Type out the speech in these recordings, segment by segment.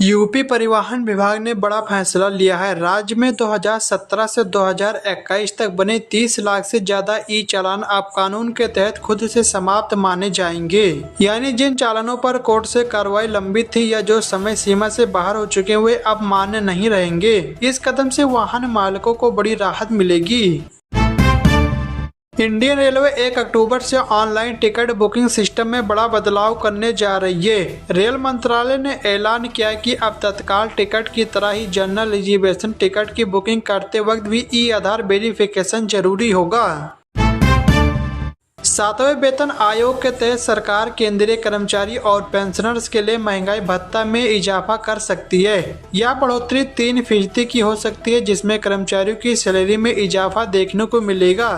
UP परिवहन विभाग ने बड़ा फैसला लिया है। राज्य में 2017 से 2021 तक बने 30 लाख से ज्यादा ई चालान अब कानून के तहत खुद से समाप्त माने जाएंगे। यानी जिन चालानों पर कोर्ट से कार्रवाई लंबित थी या जो समय सीमा से बाहर हो चुके हुए अब मान्य नहीं रहेंगे। इस कदम से वाहन मालिकों को बड़ी राहत मिलेगी। इंडियन रेलवे 1 अक्टूबर से ऑनलाइन टिकट बुकिंग सिस्टम में बड़ा बदलाव करने जा रही है। रेल मंत्रालय ने ऐलान किया कि अब तत्काल टिकट की तरह ही जनरल रिजर्वेशन टिकट की बुकिंग करते वक्त भी ई आधार वेरिफिकेशन जरूरी होगा। 7वें वेतन आयोग के तहत सरकार केंद्रीय कर्मचारी और पेंशनर्स के लिए महंगाई भत्ता में इजाफा कर सकती है। यह बढ़ोतरी 3% की हो सकती है, जिसमें कर्मचारियों की सैलरी में इजाफा देखने को मिलेगा।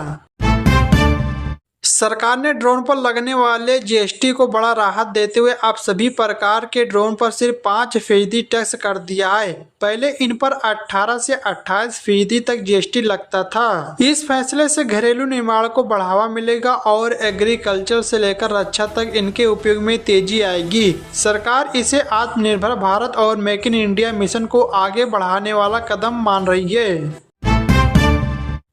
सरकार ने ड्रोन पर लगने वाले जीएसटी को बड़ा राहत देते हुए अब सभी प्रकार के ड्रोन पर सिर्फ 5% टैक्स कर दिया है। पहले इन पर 18 से 28% तक जीएसटी लगता था। इस फैसले से घरेलू निर्माण को बढ़ावा मिलेगा और एग्रीकल्चर से लेकर रक्षा तक इनके उपयोग में तेजी आएगी। सरकार इसे आत्मनिर्भर भारत और मेक इन इंडिया मिशन को आगे बढ़ाने वाला कदम मान रही है।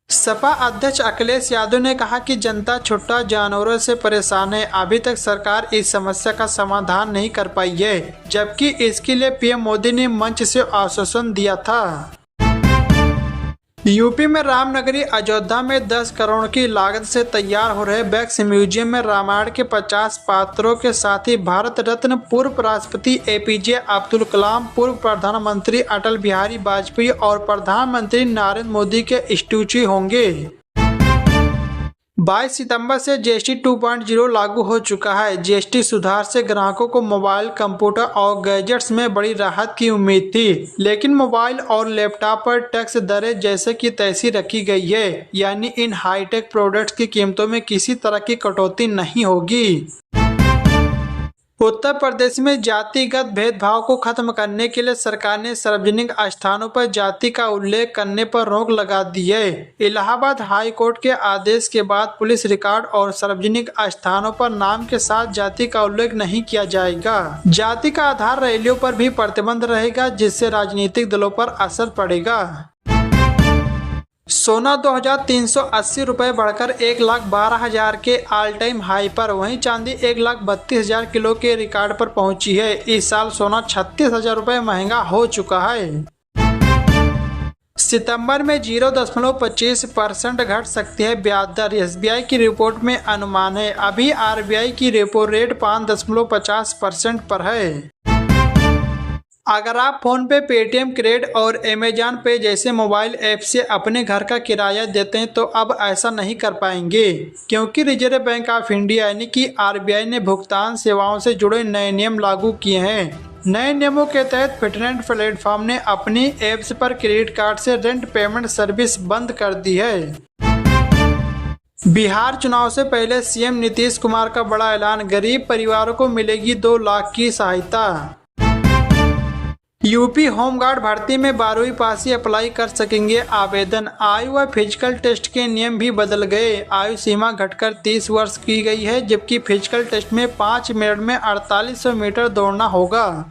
सपा अध्यक्ष अखिलेश यादव ने कहा कि जनता छुट्टा जानवरों से परेशान है। अभी तक सरकार इस समस्या का समाधान नहीं कर पाई है, जबकि इसके लिए पीएम मोदी ने मंच से आश्वासन दिया था। यूपी में रामनगरी अयोध्या में 10 करोड़ की लागत से तैयार हो रहे वैक्स म्यूजियम में रामायण के 50 पात्रों के साथ ही भारत रत्न पूर्व राष्ट्रपति एपीजे अब्दुल कलाम, पूर्व प्रधानमंत्री अटल बिहारी वाजपेयी और प्रधानमंत्री नरेंद्र मोदी के स्टैचू होंगे। 22 सितंबर से जीएसटी 2.0 लागू हो चुका है। जीएसटी सुधार से ग्राहकों को मोबाइल, कंप्यूटर और गैजेट्स में बड़ी राहत की उम्मीद थी, लेकिन मोबाइल और लैपटॉप पर टैक्स दरें जैसे की तैसी रखी गई है। यानी इन हाईटेक प्रोडक्ट्स की कीमतों में किसी तरह की कटौती नहीं होगी। उत्तर प्रदेश में जातिगत भेदभाव को खत्म करने के लिए सरकार ने सार्वजनिक स्थानों पर जाति का उल्लेख करने पर रोक लगा दी है। इलाहाबाद हाई कोर्ट के आदेश के बाद पुलिस रिकॉर्ड और सार्वजनिक स्थानों पर नाम के साथ जाति का उल्लेख नहीं किया जाएगा। जाति का आधार रैलियों पर भी प्रतिबंध रहेगा, जिससे राजनीतिक दलों पर असर पड़ेगा। सोना 2380 रुपये बढ़कर 1,12,000 के ऑल टाइम हाई पर। वहीं चांदी 1,32,000 किलो के रिकॉर्ड पर पहुंची है। इस साल सोना 36,000 रुपये महंगा हो चुका है। सितंबर में 0.25% घट सकती है ब्याज दर, एसबीआई की रिपोर्ट में अनुमान है। अभी आरबीआई की रेपो रेट 5.50% पर है। अगर आप फोन पे, पेटीएम, क्रेडिट और अमेजॉन पे जैसे मोबाइल ऐप से अपने घर का किराया देते हैं तो अब ऐसा नहीं कर पाएंगे, क्योंकि रिजर्व बैंक ऑफ इंडिया यानी कि आरबीआई ने भुगतान सेवाओं से जुड़े नए नियम लागू किए हैं। नए नियमों के तहत फिटनेट प्लेटफॉर्म ने अपनी एप्स पर क्रेडिट कार्ड से रेंट पेमेंट सर्विस बंद कर दी है। बिहार चुनाव से पहले सीएम नीतीश कुमार का बड़ा ऐलान, गरीब परिवारों को मिलेगी 2 लाख की सहायता। यूपी होमगार्ड भर्ती में 12वीं पास ही अप्लाई कर सकेंगे आवेदन। आयु व फिजिकल टेस्ट के नियम भी बदल गए। आयु सीमा घटकर 30 वर्ष की गई है, जबकि फिजिकल टेस्ट में 5 मिनट में 4800 मीटर दौड़ना होगा।